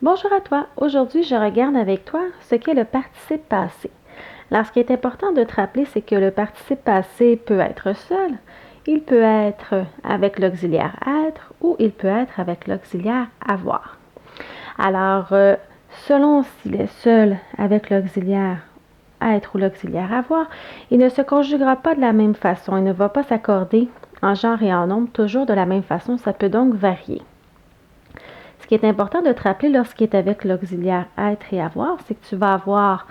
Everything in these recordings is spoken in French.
Bonjour à toi. Aujourd'hui, je regarde avec toi ce qu'est le participe passé. Alors, ce qui est important de te rappeler, c'est que le participe passé peut être seul, il peut être avec l'auxiliaire être ou il peut être avec l'auxiliaire avoir. Alors, selon s'il est seul avec l'auxiliaire être ou l'auxiliaire avoir, il ne se conjuguera pas de la même façon. Il ne va pas s'accorder en genre et en nombre toujours de la même façon. Ça peut donc varier. Ce qui est important de te rappeler lorsqu'il est avec l'auxiliaire être et avoir, c'est que tu vas avoir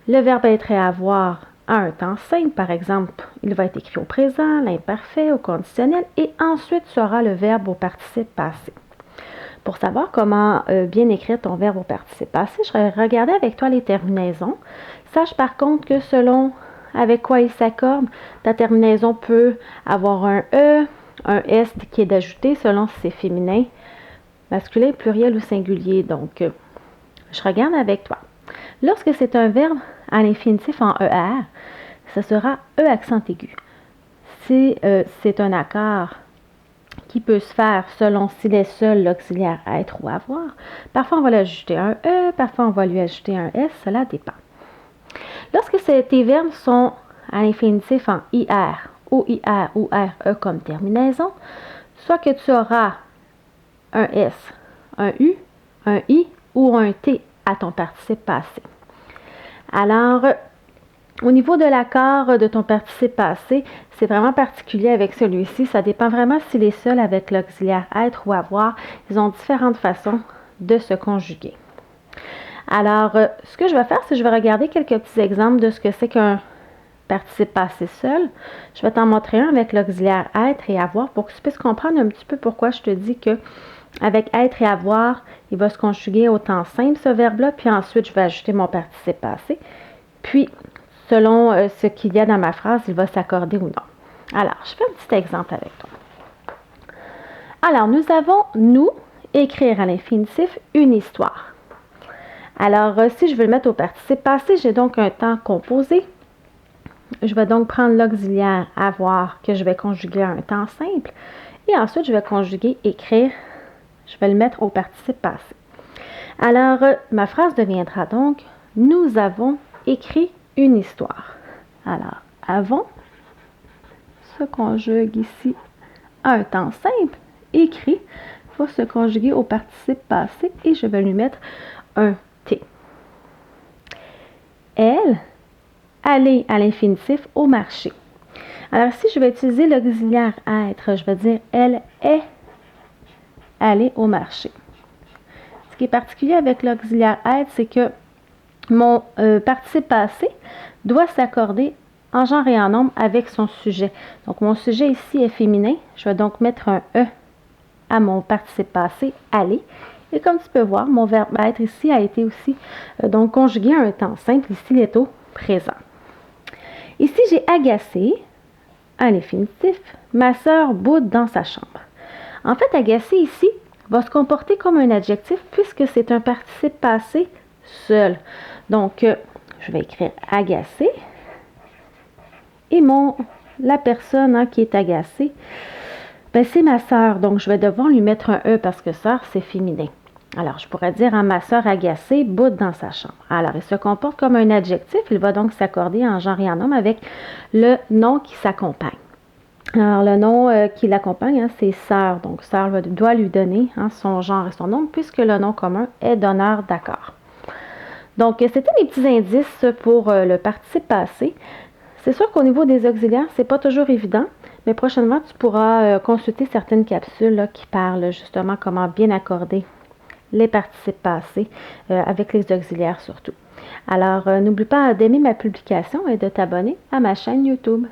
le verbe être et avoir à un temps simple, par exemple. Il va être écrit au présent, l'imparfait, au conditionnel, et ensuite tu auras le verbe au participe passé. Pour savoir comment bien écrire ton verbe au participe passé, je vais regarder avec toi les terminaisons. Sache par contre que selon avec quoi il s'accorde, ta terminaison peut avoir un E, un S qui est d'ajouter selon si c'est féminin, masculin, pluriel ou singulier. Donc, je regarde avec toi. Lorsque c'est un verbe à l'infinitif en ER, ce sera E accent aigu. Si c'est un accord qui peut se faire selon s'il est seul, l'auxiliaire être ou avoir, parfois on va lui ajouter un E, parfois on va lui ajouter un S, cela dépend. Lorsque tes verbes sont à l'infinitif en IR, OIR ou RE comme terminaison, soit que tu auras un S, un U, un I ou un T à ton participe passé. Alors, au niveau de l'accord de ton participe passé, c'est vraiment particulier avec celui-ci. Ça dépend vraiment s'il est seul avec l'auxiliaire être ou avoir. Ils ont différentes façons de se conjuguer. Alors, ce que je vais faire, c'est que je vais regarder quelques petits exemples de ce que c'est qu'un participe passé seul. Je vais t'en montrer un avec l'auxiliaire être et avoir pour que tu puisses comprendre un petit peu pourquoi je te dis que avec être et avoir, il va se conjuguer au temps simple, ce verbe-là, puis ensuite, je vais ajouter mon participe passé. Puis, selon ce qu'il y a dans ma phrase, il va s'accorder ou non. Alors, je fais un petit exemple avec toi. Alors, nous avons, nous, écrire à l'infinitif, une histoire. Alors, si je veux le mettre au participe passé, j'ai donc un temps composé. Je vais donc prendre l'auxiliaire avoir que je vais conjuguer à un temps simple. Et ensuite, je vais conjuguer écrire. Je vais le mettre au participe passé. Alors, ma phrase deviendra donc « Nous avons écrit une histoire ». Alors, avons se conjugue ici à un temps simple. Écrit va se conjuguer au participe passé et je vais lui mettre un T. Elle, aller à l'infinitif au marché. Alors, si je vais utiliser l'auxiliaire être, je vais dire « Elle est allée au marché ». Ce qui est particulier avec l'auxiliaire être, c'est que mon participe passé doit s'accorder en genre et en nombre avec son sujet. Donc, mon sujet ici est féminin. Je vais donc mettre un E à mon participe passé, aller. Et comme tu peux voir, mon verbe être ici a été aussi donc conjugué à un temps simple. Ici, il est au présent. Ici, j'ai agacé, à l'infinitif, ma sœur boude dans sa chambre. En fait, agacé ici va se comporter comme un adjectif puisque c'est un participe passé seul. Donc, je vais écrire agacé. Et la personne qui est agacée, c'est ma sœur. Donc, je vais devoir lui mettre un E parce que sœur, c'est féminin. Alors, je pourrais dire ma sœur agacée boude dans sa chambre. Alors, il se comporte comme un adjectif. Il va donc s'accorder en genre et en nombre avec le nom qui s'accompagne. Alors, le nom qui l'accompagne, c'est sœur. Donc, sœur doit lui donner son genre et son nom puisque le nom commun est donneur d'accord. Donc, c'était les petits indices pour le participe passé. C'est sûr qu'au niveau des auxiliaires, c'est pas toujours évident, mais prochainement, tu pourras consulter certaines capsules là, qui parlent justement comment bien accorder les participes passés avec les auxiliaires surtout. Alors, n'oublie pas d'aimer ma publication et de t'abonner à ma chaîne YouTube.